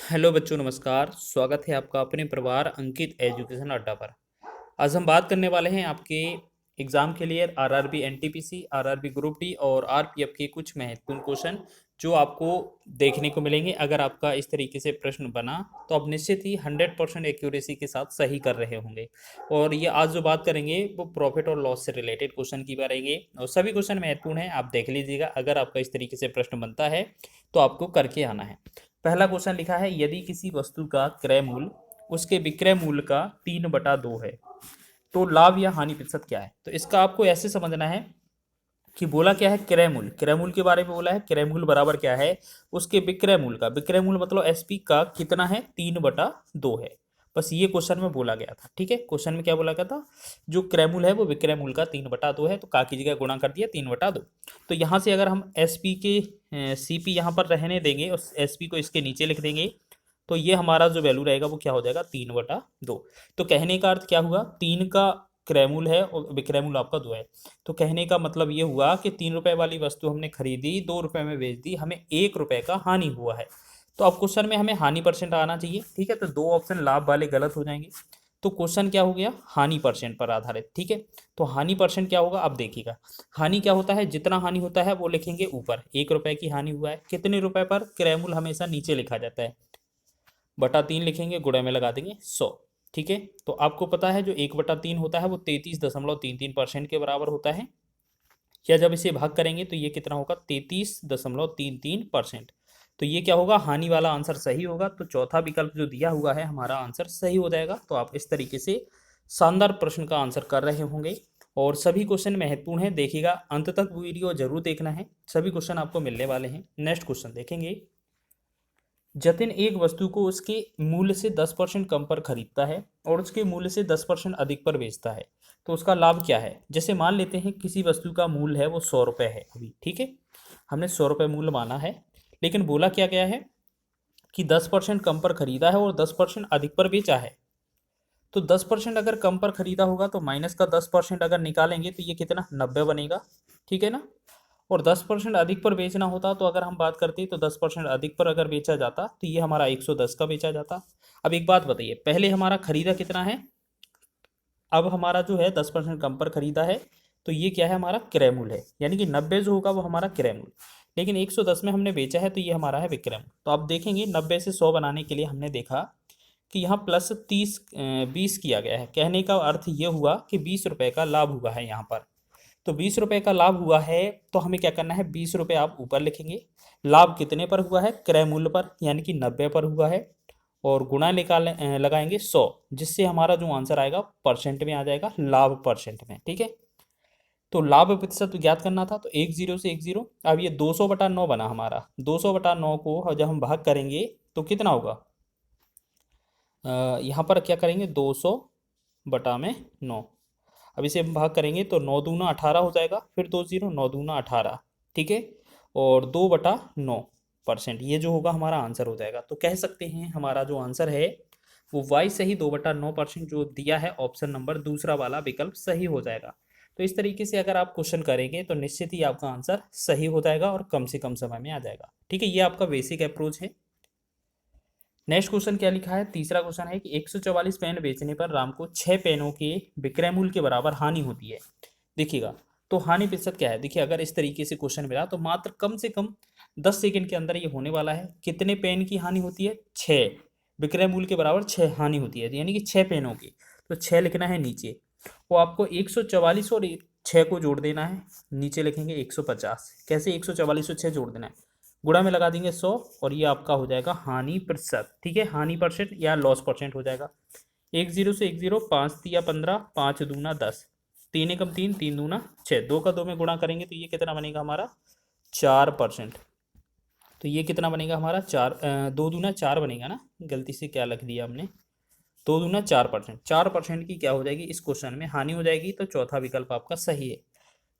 Hello बच्चों, नमस्कार। स्वागत है आपका अपने परिवार अंकित एजुकेशन अड्डा पर। आज हम बात करने वाले हैं आपके एग्ज़ाम के लिए RRB NTPC, RRB group D और आरपीएफ के कुछ महत्वपूर्ण क्वेश्चन जो आपको देखने को मिलेंगे। अगर आपका इस तरीके से प्रश्न बना तो आप निश्चित ही 100% एक्यूरेसी के साथ सही कर रहे होंगे। और ये आज जो बात करेंगे वो प्रॉफिट और लॉस से रिलेटेड क्वेश्चन की करेंगे और सभी क्वेश्चन महत्वपूर्ण हैं, आप देख लीजिएगा। अगर आपका इस तरीके से प्रश्न बनता है तो आपको करके आना है। पहला क्वेश्चन लिखा है, यदि किसी वस्तु का क्रय मूल्य उसके विक्रय मूल्य का 3/2 है तो लाभ या हानि प्रतिशत क्या है। तो इसका आपको ऐसे समझना है कि बोला क्या है, क्रय मूल्य, क्रय मूल्य के बारे में बोला है। क्रय मूल्य बराबर क्या है, उसके विक्रय मूल्य का, विक्रय मूल्य मतलब एसपी का कितना है, 3/2 है। बस ये क्वेश्चन में बोला गया था। ठीक है, क्वेश्चन में क्या बोला गया था, जो क्रय मूल्य है वो विक्रय मूल्य का 3/2 है, तो का की जगह गुणा कर दिया 3/2। तो यहाँ से अगर हम एसपी के सीपी यहाँ पर रहने देंगे और एसपी को इसके नीचे लिख देंगे तो ये हमारा जो वैल्यू रहेगा वो क्या हो जाएगा, 3/2। तो कहने का अर्थ क्या हुआ, 3 का क्रय मूल्य है और विक्रय मूल्य आपका 2 है। तो कहने का मतलब ये हुआ कि 3 रुपए वाली वस्तु हमने खरीदी, 2 रुपए में बेच दी, हमें 1 रुपए का हानि हुआ है। तो अब क्वेश्चन में हमें हानि परसेंट आना चाहिए। ठीक है, तो दो ऑप्शन लाभ वाले गलत हो जाएंगे। तो क्वेश्चन क्या हो गया, हानि परसेंट पर आधारित। ठीक है, तो हानि परसेंट क्या होगा, अब देखिएगा। हानि क्या होता है, जितना हानि होता है वो लिखेंगे ऊपर, 1 रुपए की हानि हुआ है, कितने रुपए पर, क्रय मूल्य हमेशा नीचे लिखा जाता है, बटा 3 लिखेंगे, गुणा में लगा देंगे 100। ठीक है, तो आपको पता है जो 1/3 होता है वो 33.33% के बराबर होता है, या जब इसे भाग करेंगे तो ये कितना होगा, 33.33%। तो ये क्या होगा, हानि वाला आंसर सही होगा। तो चौथा विकल्प जो दिया हुआ है हमारा आंसर सही हो जाएगा। तो आप इस तरीके से शानदार प्रश्न का आंसर कर रहे होंगे और सभी क्वेश्चन महत्वपूर्ण है, देखिएगा अंत तक वीडियो जरूर देखना है, सभी क्वेश्चन आपको मिलने वाले हैं। नेक्स्ट क्वेश्चन देखेंगे, जतिन एक वस्तु को उसके मूल्य से 10% कम पर खरीदता है और उसके मूल्य से 10% अधिक पर बेचता है, तो उसका लाभ क्या है। जैसे मान लेते हैं किसी वस्तु का मूल्य है वो 100 रुपये है अभी। ठीक है, हमने 100 रुपये मूल्य माना है, लेकिन बोला क्या गया है कि 10% कम पर खरीदा है और 10% अधिक पर बेचा है। तो 10% अगर कम पर खरीदा होगा तो माइनस का 10% अगर निकालेंगे तो ये कितना, 90 बनेगा। ठीक है ना, और 10% अधिक पर बेचना होता तो अगर हम बात करते तो 10% अधिक पर अगर बेचा जाता तो ये हमारा 110 का बेचा जाता। अब एक बात बताइए, पहले हमारा खरीदा कितना है, अब हमारा जो है 10% कम पर खरीदा है, तो ये क्या है, हमारा क्रय मूल्य है, यानी कि 90 जो होगा वो हमारा क्रय मूल्य, लेकिन 110 में हमने बेचा है तो ये हमारा है विक्रय मूल्य। तो आप देखेंगे 90 से 100 बनाने के लिए हमने देखा कि यहाँ प्लस 20 किया गया है। कहने का अर्थ ये हुआ कि 20 रुपये का लाभ हुआ है यहाँ पर। तो 20 रुपये का लाभ हुआ है तो हमें क्या करना है, 20 रुपये आप ऊपर लिखेंगे। लाभ कितने पर हुआ है, क्रय मूल्य पर, यानी कि 90 पर हुआ है, और गुणा लगाएंगे 100, जिससे हमारा जो आंसर आएगा परसेंट में आ जाएगा, लाभ परसेंट में। ठीक है, तो लाभ प्रतिशत ज्ञात करना था, तो 10 से 10। अब ये 200/9 बना हमारा, 200/9 को जब हम भाग करेंगे तो कितना होगा, यहाँ पर क्या करेंगे, 200/9। अब इसे हम भाग करेंगे तो 9×2 = 18 हो जाएगा, फिर 2 0, 9×2 = 18। ठीक है, और 2/9%, ये जो होगा हमारा आंसर हो जाएगा। तो कह सकते हैं हमारा जो आंसर है वो वाई सही 2/9% जो दिया है, ऑप्शन नंबर दूसरा वाला विकल्प सही हो जाएगा। तो इस तरीके से अगर आप क्वेश्चन करेंगे तो निश्चित ही आपका आंसर सही हो जाएगा और कम से कम समय में आ जाएगा। ठीक है, ये आपका बेसिक अप्रोच है। नेक्स्ट क्वेश्चन क्या लिखा है, तीसरा क्वेश्चन है कि 144 पेन बेचने पर राम को 6 पेनों के विक्रय मूल्य के बराबर हानि होती है। देखिएगा, तो हानि प्रतिशत क्या है। देखिए, अगर इस तरीके से क्वेश्चन मिला तो मात्र कम से कम 10 सेकंड के अंदर ये होने वाला है। कितने पेन की हानि होती है, 6, विक्रय मूल्य के बराबर 6 हानि होती है, यानी कि 6 पेनों की। तो 6 लिखना है नीचे, वो आपको 144 और 6 को जोड़ देना है, नीचे लिखेंगे 150। कैसे, 144 और 6 जोड़ देना है, गुणा में लगा देंगे 100, और ये आपका हो जाएगा हानि प्रतिशत। ठीक है, हानि परसेंट या लॉस परसेंट हो जाएगा। 10 से 10, 5×3 = 15, 5×2 = 10, 3 × 3 = 3, 3×2 = 6, 2 का 2 में गुणा करेंगे तो ये कितना बनेगा हमारा, 4%। तो ये कितना बनेगा हमारा, 2×2 = 4 बनेगा ना, गलती से क्या लिख दिया हमने, 2×2 = 4%। 4% की क्या हो जाएगी इस क्वेश्चन में, हानि हो जाएगी। तो चौथा विकल्प आपका सही है।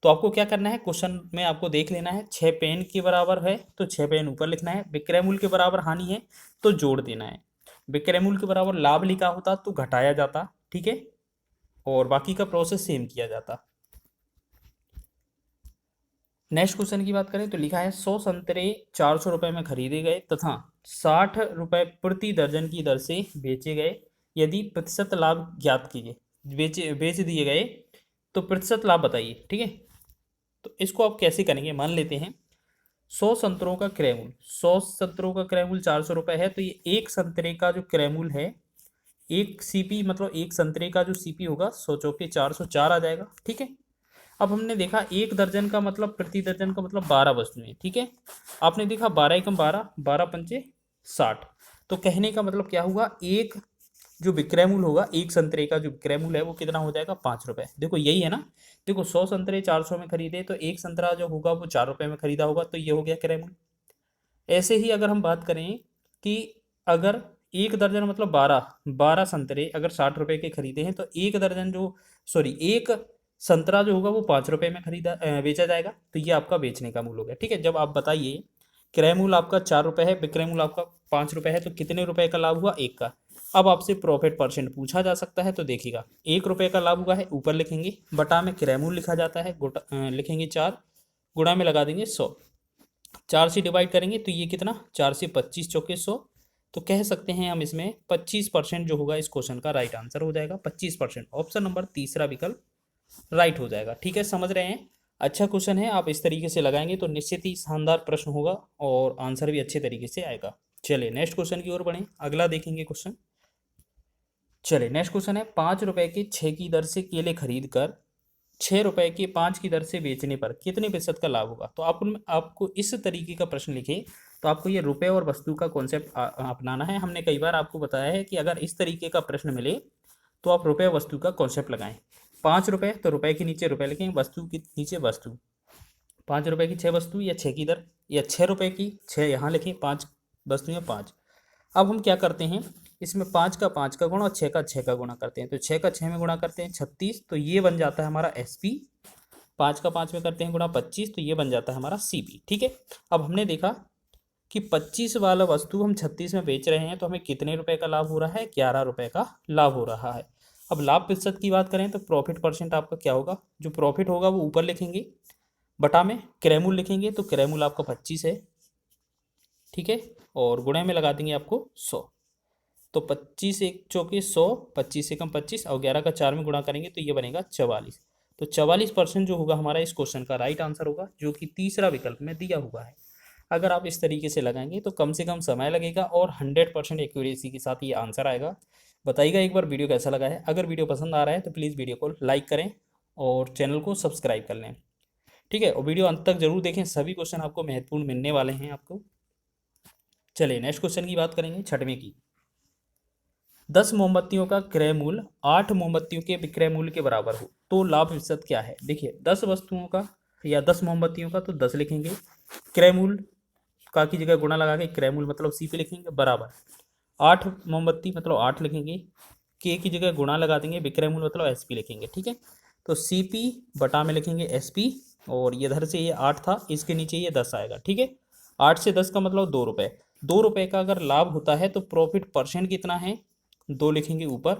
तो आपको क्या करना है, क्वेश्चन में आपको देख लेना है, 6 पेन के बराबर है तो 6 पेन ऊपर लिखना है, विक्रय मूल्य के बराबर हानि है तो जोड़ देना है, विक्रय मूल्य के बराबर लाभ लिखा होता तो घटाया जाता। ठीक है, और बाकी का प्रोसेस सेम किया जाता। नेक्स्ट क्वेश्चन की बात करें तो लिखा है, 100 संतरे 400 रुपये में खरीदे गए तथा 60 रुपये प्रति दर्जन की दर से बेचे गए। यदि प्रतिशत लाभ ज्ञात कीजिए, बेच दिए गए तो प्रतिशत लाभ बताइए। ठीक है, तो इसको आप कैसे करेंगे, मान लेते हैं 100 संतरों का क्रय मूल्य, 100 संतरों का क्रय मूल्य 400 रुपये है, तो ये एक संतरे का जो क्रय मूल्य है, एक सीपी मतलब एक संतरे का जो सीपी होगा 100 चौके 404 आ जाएगा। ठीक है, अब हमने देखा एक दर्जन का मतलब प्रति दर्जन का मतलब 12 वस्तुएं। ठीक है, आपने देखा 12 एकम 12, 12 पंचे 60, तो कहने का मतलब क्या हुआ, एक जो विक्रय मूल्य होगा एक संतरे का जो विक्रय मूल्य है वो कितना हो जाएगा, 5 रुपये। देखो यही है ना, देखो 100 संतरे 400 में खरीदे तो एक संतरा जो होगा वो 4 रुपये में खरीदा होगा, तो ये हो गया क्रय मूल्य। ऐसे ही अगर हम बात करें कि अगर एक दर्जन मतलब 12 संतरे अगर 60 रुपये के खरीदे हैं, तो एक दर्जन जो एक संतरा जो होगा वो 5 रुपये में बेचा जाएगा, तो ये आपका बेचने का मूल्य हो गया। ठीक है, जब आप बताइए क्रय मूल्य आपका 4 रुपये है, विक्रय मूल्य आपका 5 रुपये है, तो कितने रुपए का लाभ हुआ, एक का। अब आपसे प्रॉफिट परसेंट पूछा जा सकता है, तो देखिएगा 1 रुपये का लाभ हुआ है, ऊपर लिखेंगे, बटा में क्रय मूल्य लिखा जाता है, लिखेंगे 4, गुणा में लगा देंगे 100, 4 से डिवाइड करेंगे तो ये कितना, 4 से 25 चौके 100, तो कह सकते हैं हम इसमें 25% जो होगा इस क्वेश्चन का राइट आंसर हो जाएगा, 25%। ऑप्शन नंबर तीसरा विकल्प राइट हो जाएगा। ठीक है, समझ रहे हैं, अच्छा क्वेश्चन है, आप इस तरीके से लगाएंगे तो निश्चित ही शानदार प्रश्न होगा और आंसर भी अच्छे तरीके से आएगा। चलिए नेक्स्ट क्वेश्चन की ओर बढ़ें, अगला देखेंगे क्वेश्चन। चलिए नेक्स्ट क्वेश्चन है, 5 रुपये के 6 की दर से केले खरीद कर 6 रुपये के 5 की दर से बेचने पर कितने प्रतिशत का लाभ होगा। तो आपको इस तरीके का प्रश्न लिखे तो आपको ये रुपये और वस्तु का कॉन्सेप्ट अपनाना है। हमने कई बार आपको बताया है कि अगर इस तरीके का प्रश्न मिले तो आप रुपये वस्तु का कॉन्सेप्ट लगाएं। 5 रुपये तो रुपये के नीचे रुपये लिखें, वस्तु के नीचे वस्तु, 5 रुपये की 6 वस्तु या 6 की दर, या 6 रुपये की 6 यहाँ लिखें, 5 वस्तु या 5। अब हम क्या करते हैं, इसमें 5 का गुणा और 6 का गुणा करते हैं, तो 6 का 6 में गुणा करते हैं 36, तो ये बन जाता है हमारा SP। 5 का 5 में करते हैं गुणा 25, तो ये बन जाता है हमारा CP। ठीक है, अब हमने देखा कि 25 वाला वस्तु हम 36 में बेच रहे हैं, तो हमें कितने रुपए का लाभ हो रहा है, 11 रुपये का लाभ हो रहा है। अब लाभ प्रतिशत की बात करें तो प्रॉफिट परसेंट आपका क्या होगा, जो प्रॉफिट होगा वो ऊपर लिखेंगे, बटा में क्रय मूल्य लिखेंगे, तो क्रय मूल्य आपका 25 है। ठीक है, और गुणे में लगा देंगे आपको 100, तो 25 एक चौके 100, 25 एकम 25 और 11 का 4 में गुणा करेंगे तो ये बनेगा 44। तो 44% जो होगा हमारा इस क्वेश्चन का राइट आंसर होगा, जो कि तीसरा विकल्प में दिया हुआ है। अगर आप इस तरीके से लगाएंगे तो कम से कम समय लगेगा और 100% एक्यूरेसी के साथ ये आंसर आएगा। बताइएगा एक बार वीडियो कैसा लगा है, अगर वीडियो पसंद आ रहा है तो प्लीज़ वीडियो को लाइक करें और चैनल को सब्सक्राइब कर लें। ठीक है, और वीडियो अंत तक जरूर देखें, सभी क्वेश्चन आपको महत्वपूर्ण मिलने वाले हैं आपको। चलिए नेक्स्ट क्वेश्चन की बात करेंगे, 6वें की। 10 मोमबत्तियों का क्रय मूल्य 8 मोमबत्तियों के विक्रय मूल्य के बराबर हो तो लाभ प्रतिशत क्या है। देखिए 10 वस्तुओं का या 10 मोमबत्तियों का तो 10 लिखेंगे, क्रय मूल्य का की जगह गुणा लगा के क्रय मूल्य मतलब CP लिखेंगे, बराबर 8 मोमबत्ती मतलब 8 लिखेंगे, के की जगह गुणा लगा देंगे, विक्रय मूल्य मतलब SP लिखेंगे। ठीक है, तो CP बटा में लिखेंगे SP, और ये इधर से ये 8 था, इसके नीचे ये 10 आएगा। ठीक है, 8 से 10 का मतलब 2 रुपये, 2 रुपये का अगर लाभ होता है तो प्रॉफिट परसेंट कितना है, 2 लिखेंगे ऊपर,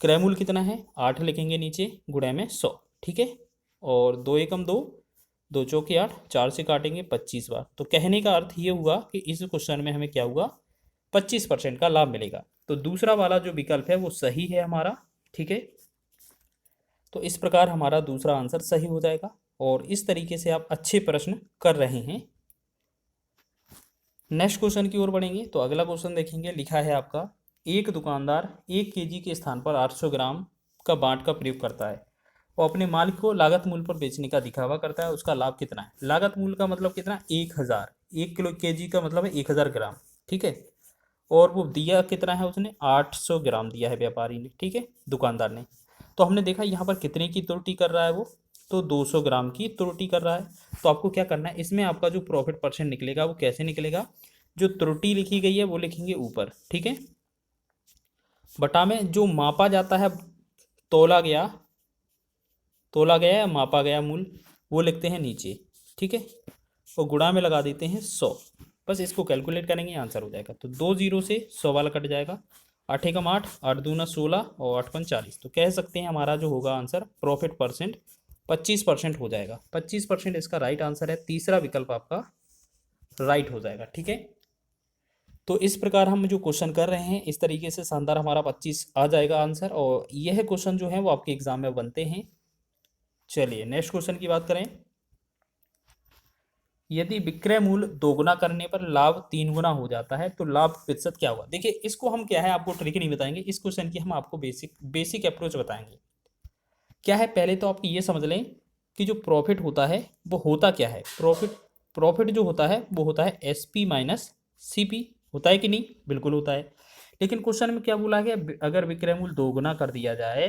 क्रय मूल्य कितना है 8 लिखेंगे नीचे, गुणे में 100। ठीक है, और 2 एकम 2, 2 चौके 8, 4 से काटेंगे 25 बार। तो कहने का अर्थ ये हुआ कि इस क्वेश्चन में हमें क्या हुआ, 25% का लाभ मिलेगा। तो दूसरा वाला जो विकल्प है वो सही है हमारा। ठीक है, तो इस प्रकार हमारा दूसरा आंसर सही हो जाएगा और इस तरीके से आप अच्छे प्रश्न कर रहे हैं। नेक्स्ट क्वेश्चन की ओर बढ़ेंगे, तो अगला क्वेश्चन देखेंगे, लिखा है आपका, एक दुकानदार 1 kg के स्थान पर 800 ग्राम का बाट का प्रयोग करता है और अपने माल को लागत मूल्य पर बेचने का दिखावा करता है, उसका लाभ कितना है। लागत मूल्य का मतलब कितना, 1000, 1 किलो kg का मतलब है 1000 ग्राम। ठीक है, और वो दिया कितना है, उसने 800 ग्राम दिया है व्यापारी ने। ठीक है, दुकानदार ने। तो हमने देखा यहाँ पर कितने की त्रुटि कर रहा है वो, तो 200 ग्राम की त्रुटि कर रहा है। तो आपको क्या करना है, इसमें आपका जो प्रॉफिट परसेंट निकलेगा वो कैसे निकलेगा, जो त्रुटि लिखी गई है वो लिखेंगे ऊपर। ठीक है, बटा में जो मापा जाता है, तोला गया या मापा गया मूल्य वो लिखते हैं नीचे। ठीक है, और गुणा में लगा देते हैं 100, बस इसको कैलकुलेट करेंगे आंसर हो जाएगा। तो 2 जीरो से 100 वाला कट जाएगा, 8 एकम 8, 8 दूना 16 और 8 पंच 40। तो कह सकते हैं हमारा जो होगा आंसर प्रॉफिट परसेंट 25% हो जाएगा। 25% इसका राइट आंसर है, तीसरा विकल्प आपका राइट हो जाएगा। ठीक है, तो इस प्रकार हम जो क्वेश्चन कर रहे हैं इस तरीके से शानदार हमारा 25 आ जाएगा आंसर, और यह क्वेश्चन जो है वो आपके एग्जाम में बनते हैं। चलिए नेक्स्ट क्वेश्चन की बात करें। यदि विक्रय मूल्य दोगुना करने पर लाभ 3 गुना हो जाता है तो लाभ प्रतिशत क्या हुआ। देखिए इसको हम क्या है आपको ट्रिक नहीं बताएंगे, इस क्वेश्चन की हम आपको बेसिक अप्रोच बताएंगे। क्या है, पहले तो आप ये समझ लें कि जो प्रॉफिट होता है वो होता क्या है। प्रॉफिट जो होता है वो होता है SP माइनस CP। होता है कि नहीं, बिल्कुल होता है। लेकिन क्वेश्चन में क्या बोला गया, अगर विक्रय मूल्य 2 गुना कर दिया जाए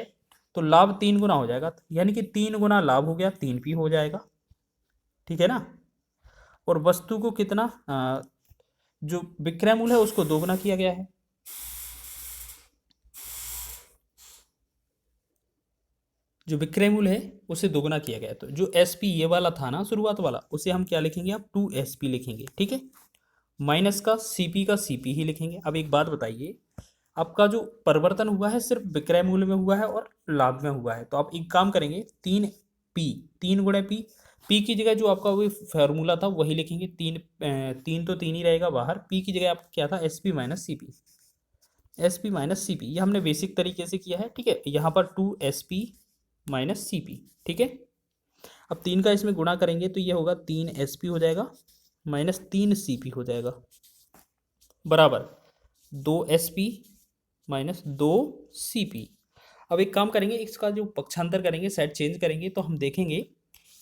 तो लाभ 3 गुना हो जाएगा, यानी कि 3 गुना लाभ हो गया, 3P हो जाएगा, ठीक है ना। और वस्तु को कितना जो विक्रय मूल्य है उसको 2 गुना किया गया है। जो विक्रय मूल्य है उसे 2 गुना किया गया है, तो जो SP ये वाला था ना शुरुआत वाला, उसे हम क्या लिखेंगे, आप 2SP लिखेंगे, ठीक है। माइनस का CP का CP ही लिखेंगे। अब एक बात बताइए, आपका जो परिवर्तन हुआ है सिर्फ विक्रय मूल्य में हुआ है और लाभ में हुआ है, तो आप एक काम करेंगे 3P, 3 गुणे P की जगह जो आपका वही फार्मूला था वही लिखेंगे। तीन तो तीन ही रहेगा बाहर, P की जगह आपका क्या था, SP minus CP। SP minus CP ये हमने बेसिक तरीके से किया है, ठीक है। यहाँ पर 2SP माइनस CP, ठीक है। अब 3 का इसमें गुणा करेंगे तो ये होगा 3SP हो जाएगा माइनस 3CP हो जाएगा, बराबर 2SP माइनस 2CP। अब एक काम करेंगे, इसका जो पक्षांतर करेंगे, साइड चेंज करेंगे, तो हम देखेंगे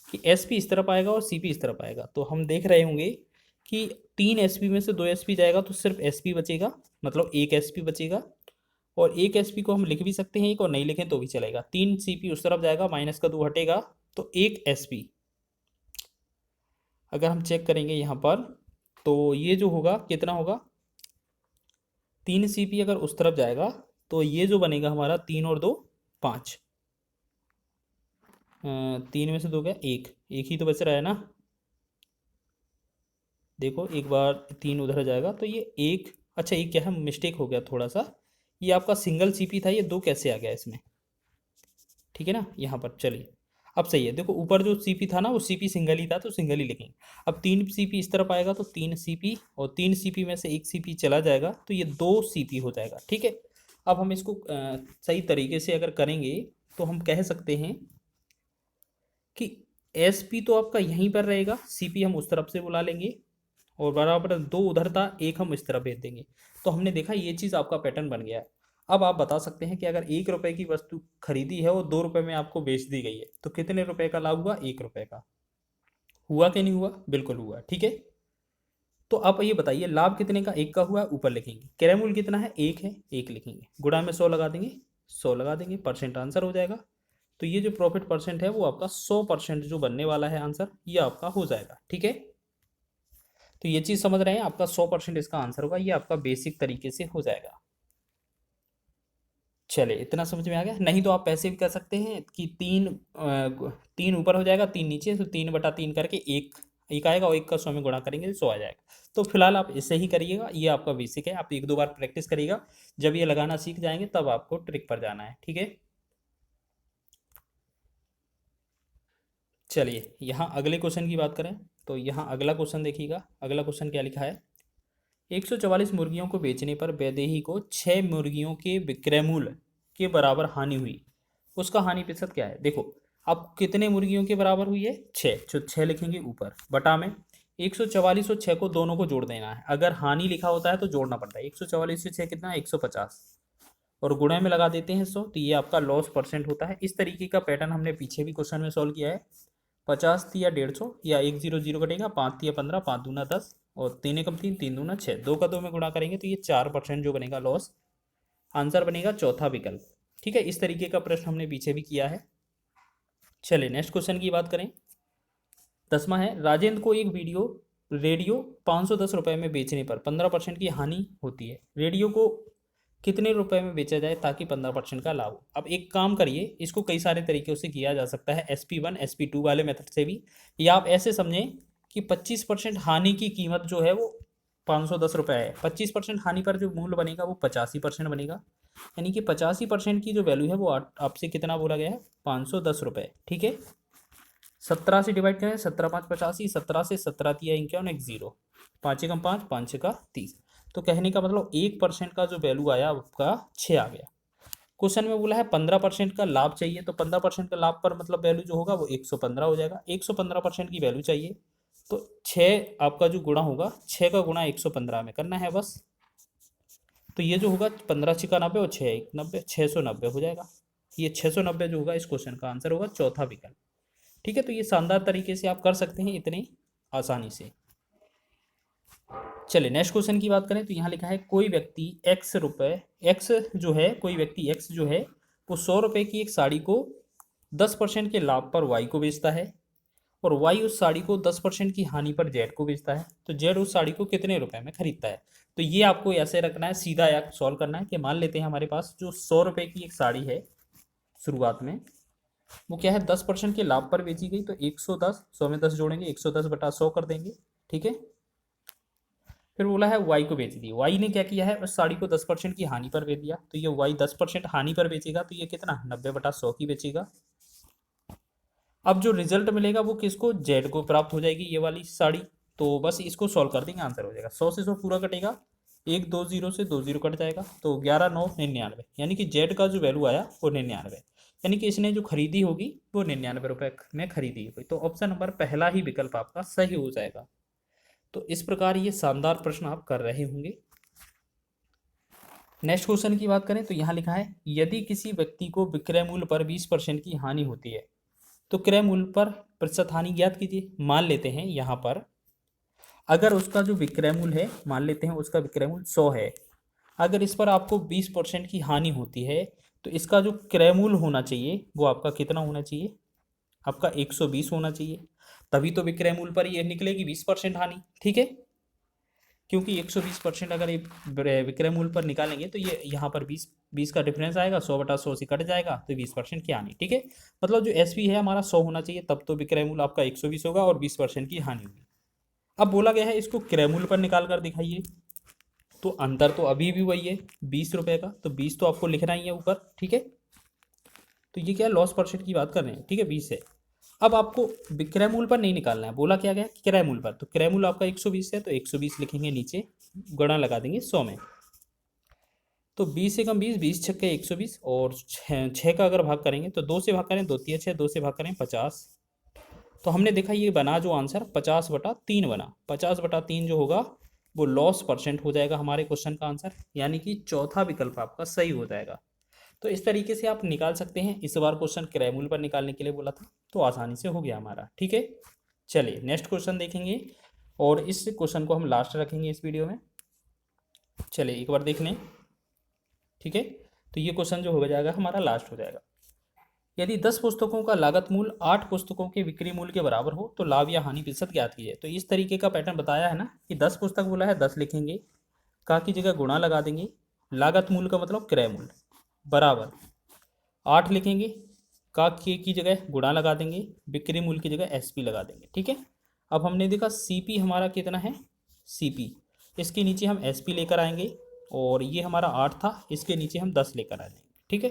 कि SP इस तरफ आएगा और CP इस तरफ आएगा। तो हम देख रहे होंगे कि 3SP में से 2SP जाएगा तो सिर्फ SP बचेगा, मतलब 1SP बचेगा। और 1SP को हम लिख भी सकते हैं एक, और नहीं लिखें तो भी चलेगा। 3CP उस तरफ जाएगा, माइनस का 2 हटेगा तो 1SP। अगर हम चेक करेंगे यहाँ पर तो ये जो होगा कितना होगा, 3CP अगर उस तरफ जाएगा तो ये जो बनेगा हमारा 3 और 2 5। 3 में से 2 गया, एक ही तो बच रहा है ना। देखो एक बार 3 उधर जाएगा तो ये एक, अच्छा ये क्या है, मिस्टेक हो गया थोड़ा सा, ये आपका सिंगल CP था, ये 2 कैसे आ गया इसमें, ठीक है ना। यहाँ पर चलिए अब सही है। देखो ऊपर जो CP था ना वो CP सिंगल ही था तो सिंगल ही लिखेंगे। अब 3CP इस तरफ आएगा तो 3CP, और 3CP में से 1CP चला जाएगा तो ये 2CP हो जाएगा, ठीक है। अब हम इसको सही तरीके से अगर करेंगे तो हम कह सकते हैं कि SP तो आपका यहीं पर रहेगा, CP हम उस तरफ से बुला लेंगे, और बराबर 2 उधर था, एक हम इस तरफ भेज देंगे। तो हमने देखा ये चीज़ आपका पैटर्न बन गया है। अब आप बता सकते हैं कि अगर 1 रुपए की वस्तु खरीदी है और 2 रुपए में आपको बेच दी गई है तो कितने रुपए का लाभ हुआ, 1 रुपए का। हुआ कि नहीं हुआ, बिल्कुल हुआ, ठीक है। तो आप ये बताइए लाभ कितने का, 1 का हुआ है, ऊपर लिखेंगे। क्रय मूल्य कितना है, 1 है, 1 लिखेंगे, गुणा में 100 लगा देंगे, 100 लगा देंगे, परसेंट आंसर हो जाएगा। तो ये जो प्रॉफिट परसेंट है वो आपका 100% जो बनने वाला है आंसर, ये आपका हो जाएगा, ठीक है। तो ये चीज़ समझ रहे हैं, आपका 100% इसका आंसर होगा, ये आपका बेसिक तरीके से हो जाएगा। चलिए इतना समझ में आ गया। नहीं तो आप ऐसे भी कर सकते हैं कि 3 ऊपर हो जाएगा, 3 नीचे, तो 3/3 करके एक एक आएगा, और एक का 100 में गुणा करेंगे तो 100 आ जाएगा। तो फिलहाल आप इसे ही करिएगा, ये आपका बेसिक है, आप 1-2 बार प्रैक्टिस करिएगा। जब ये लगाना सीख जाएंगे तब आपको ट्रिक पर जाना है, ठीक है। चलिए यहाँ अगले क्वेश्चन की बात करें तो यहाँ अगला क्वेश्चन देखिएगा। अगला क्वेश्चन क्या लिखा है, 144 मुर्गियों को बेचने पर वैदेही को 6 मुर्गियों के विक्रय मूल्य के बराबर हानि हुई, उसका हानि प्रतिशत क्या है। देखो अब कितने मुर्गियों के बराबर हुई है, 6, जो 6 लिखेंगे ऊपर, बटा में 144 और 6 को दोनों को जोड़ देना है। अगर हानि लिखा होता है तो जोड़ना पड़ता है। 144 से 6 कितना है, 150, और गुणे में लगा देते हैं 100, तो ये आपका लॉस परसेंट होता है। इस तरीके का पैटर्न हमने पीछे भी क्वेश्चन में सॉल्व किया है। 50 तिया 150, या 100 कटेगा, 5 तिया 15, 5 दूना 10, और 3 एकम 3, 3 दूना 6, 2 का 2 में गुणा करेंगे तो ये 4% जो बनेगा लॉस, आंसर बनेगा चौथा विकल्प, ठीक है। इस तरीके का प्रश्न हमने पीछे भी किया है। चलिए नेक्स्ट क्वेश्चन की बात करें। 10वां है, राजेंद्र को एक रेडियो 510 रुपये में बेचने पर 15% की हानि होती है। रेडियो को कितने रुपए में बेचा जाए ताकि 15% का लाभ हो। अब एक काम करिए, इसको कई सारे तरीक़ों से किया जा सकता है, SP1 SP2 वाले मेथड से भी, या आप ऐसे समझें कि 25% हानि की कीमत जो है वो 510 रुपये है। 25% हानि पर जो मूल्य बनेगा वो 85% बनेगा, यानी कि 85% की जो वैल्यू है वो आपसे कितना बोला गया है, 510 रुपये, ठीक है। 17 से डिवाइड करें, 17 5 85, 17 से 17 तिया 51, एक 0, 5 एकम 5, 5 छक्का 30, तो कहने का मतलब 1% का जो वैल्यू आया आपका 6 आ गया। क्वेश्चन में बोला है 15% का लाभ चाहिए, तो 15% का लाभ पर मतलब वैल्यू जो होगा वो 115 हो जाएगा। 115% की वैल्यू चाहिए, तो 6 आपका जो गुणा होगा, 6 का गुणा 115 में करना है बस। तो ये जो होगा 15×6 = 90 और 6×1 = 90, 690 हो जाएगा। ये 690 जो होगा इस क्वेश्चन का आंसर होगा, चौथा विकल्प। ठीक है, तो ये शानदार तरीके से आप कर सकते हैं इतनी आसानी से। चलिए नेक्स्ट क्वेश्चन की बात करें तो यहाँ लिखा है कोई व्यक्ति एक्स जो है, कोई व्यक्ति एक्स जो है वो 100 रुपये की एक साड़ी को 10% के लाभ पर वाई को बेचता है, और वाई उस साड़ी को 10% की हानि पर जेड को बेचता है। तो जेड उस साड़ी को कितने रुपए में खरीदता है। तो ये आपको ऐसे रखना है, सीधा या सॉल्व करना है कि मान लेते हैं हमारे पास जो 100 रुपये की एक साड़ी है शुरुआत में, वो क्या है 10% के लाभ पर बेची गई, तो 110, 100 में 10 जोड़ेंगे, 110/100 कर देंगे। ठीक है, फिर बोला है वाई को बेच दी। वाई ने क्या किया है, उस साड़ी को 10% की हानि पर बेच दिया, तो ये वाई 10% हानि पर बेचेगा, तो ये कितना 90/100 की बेचेगा। अब जो रिजल्ट मिलेगा वो किसको, जेड को प्राप्त हो जाएगी ये वाली साड़ी। तो बस इसको सॉल्व कर देंगे, आंसर हो जाएगा। 100 से 100 पूरा कटेगा, 1 2 0 से 2 0 कट जाएगा, तो 11 9 99, यानी कि जेड का जो वैल्यू आया वो 99, यानी कि इसने जो खरीदी होगी वो 99 रुपये में खरीदी होगी। तो ऑप्शन नंबर पहला ही विकल्प आपका सही हो जाएगा। तो इस प्रकार ये शानदार प्रश्न आप कर रहे होंगे। नेक्स्ट क्वेश्चन की बात करें तो यहाँ लिखा है यदि किसी व्यक्ति को विक्रय मूल्य पर 20% की हानि होती है तो क्रय मूल्य पर प्रतिशत हानि ज्ञात कीजिए। मान लेते हैं यहाँ पर अगर उसका जो विक्रय मूल्य है, मान लेते हैं उसका विक्रय मूल्य 100 है, अगर इस पर आपको 20% की हानि होती है तो इसका जो क्रय मूल्य होना चाहिए वो आपका कितना होना चाहिए, आपका 120 होना चाहिए। तभी तो विक्रय मूल्य पर ये निकलेगी 20% हानि। ठीक है, क्योंकि 120% अगर ये विक्रय मूल्य पर निकालेंगे तो ये यहाँ पर 20 का डिफरेंस आएगा, 100/100 से कट जाएगा, तो 20% की हानि। ठीक है, मतलब जो एसपी है हमारा 100 होना चाहिए, तब तो विक्रय मूल्य आपका 120 होगा और 20% की हानि होगी। अब बोला गया है इसको क्रय मूल्य पर निकाल कर दिखाइए, तो अंतर तो अभी भी वही है 20 रुपये का, तो 20 तो आपको लिखना ही है ऊपर। ठीक है, तो ये क्या लॉस परसेंट की बात कर रहे हैं। ठीक है, 20 है। अब आपको विक्रय मूल्य पर नहीं निकालना है, बोला क्या गया क्रय मूल्य पर, तो क्रय मूल्य आपका 120 है, तो 120 लिखेंगे, नीचे गुणा लगा देंगे 100 में। तो 20 से कम 20, 20 छक्के 120, और 6 का अगर भाग करेंगे तो 2 से भाग करें 2 3 6, 2 से भाग करें 50। तो हमने देखा ये बना जो आंसर 50/3 बना। 50/3 जो होगा वो लॉस परसेंट हो जाएगा हमारे क्वेश्चन का आंसर, यानी कि चौथा विकल्प आपका सही हो जाएगा। तो इस तरीके से आप निकाल सकते हैं। इस बार क्वेश्चन क्रय मूल्य पर निकालने के लिए बोला था, तो आसानी से हो गया हमारा। ठीक है, चलिए नेक्स्ट क्वेश्चन देखेंगे, और इस क्वेश्चन को हम लास्ट रखेंगे इस वीडियो में। चलिए एक बार देख लें। ठीक है, तो ये क्वेश्चन जो हो जाएगा हमारा लास्ट हो जाएगा। यदि 10 पुस्तकों का लागत मूल्य 8 पुस्तकों के बिक्री मूल्य के बराबर हो तो लाभ या हानि प्रतिशत ज्ञात कीजिए। तो इस तरीके का पैटर्न बताया है ना कि 10 पुस्तक बोला है, 10 लिखेंगे, का की जगह गुणा लगा देंगे, लागत मूल्य का मतलब क्रय मूल्य बराबर 8 लिखेंगे, का के की जगह गुणा लगा देंगे, बिक्री मूल्य की जगह एसपी लगा देंगे। ठीक है, अब हमने देखा सीपी हमारा कितना है, सीपी, इसके नीचे हम एसपी लेकर आएंगे, और ये हमारा 8 था, इसके नीचे हम 10 लेकर आ जाएंगे। ठीक है,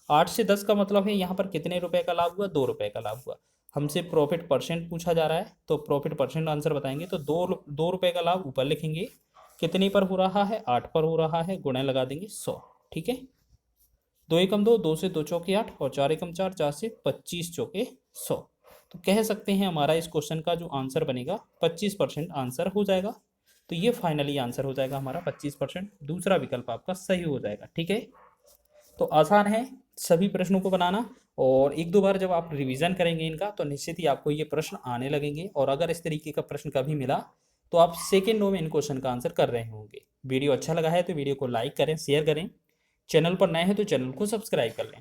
8 से 10 का मतलब है यहाँ पर कितने रुपए का लाभ हुआ, 2 रुपये का लाभ हुआ। हमसे प्रॉफिट परसेंट पूछा जा रहा है, तो प्रॉफिट परसेंट आंसर बताएंगे, तो 2 रुपये का लाभ ऊपर लिखेंगे, कितने पर हो रहा है, 8 पर हो रहा है, गुणा लगा देंगे 100। ठीक है, 2 एकम 2, 2 से 2 चौके 8, और 4 एकम 4, 4 से 25 चौके 100। तो कह सकते हैं हमारा इस क्वेश्चन का जो आंसर बनेगा 25% आंसर हो जाएगा। तो ये फाइनली आंसर हो जाएगा हमारा 25%, दूसरा विकल्प आपका सही हो जाएगा। ठीक है, तो आसान है सभी प्रश्नों को बनाना, और एक दो बार जब आप रिवीजन करेंगे इनका तो निश्चित ही आपको ये प्रश्न आने लगेंगे। और अगर इस तरीके का प्रश्न कभी मिला तो आप सेकेंडों में इन क्वेश्चन का आंसर कर रहे होंगे। वीडियो अच्छा लगा है तो वीडियो को लाइक करें, शेयर करें, चैनल पर नए हैं तो चैनल को सब्सक्राइब कर लें।